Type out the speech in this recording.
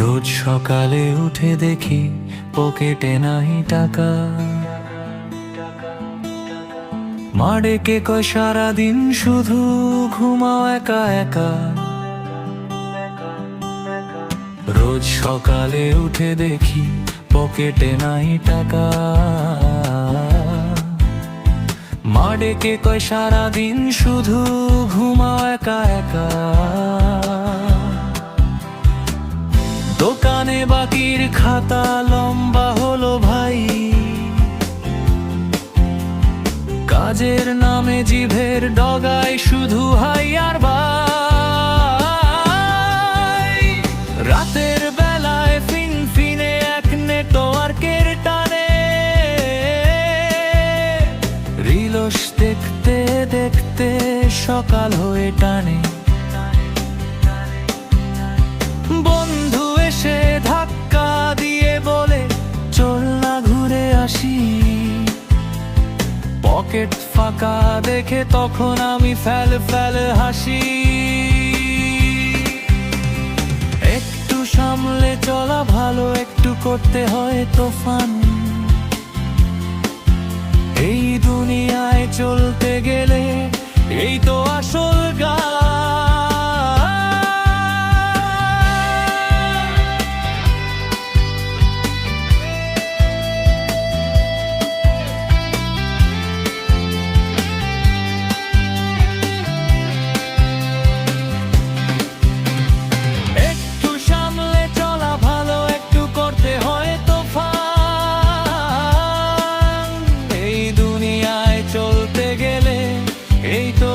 রোজ সকালে উঠে দেখি পকেটে নাই টাকা, মা ডেকে কয় সারাদিন শুধু ঘুমাও একা একা। রোজ সকালে উঠে দেখি পকেটে নাই টাকা, মা ডেকে কয় সারাদিন শুধু ঘুমাও একা একা। দোকানে বাকির খাতা লম্বা হলো ভাই, কাজের নামে জিভের ডগায় শুধু হাই আর ভাই। রাতের বেলায় ফিনফিনে এক নেটওয়ার্কের টানে, রিলস দেখতে দেখতে সকাল হয়ে টানে। বন্ধু এসে ধাক্কা দিয়ে বলে চল না ঘুরে আসি, পকেট ফাঁকা দেখে তখন আমি ফেল ফেল হাসি। একটু সামলে চলা ভালো, একটু করতে হয় তোফান। এই দুনিয়ায় চলতে গেলে এই তো আসল গান। চলতে গেলে এই তো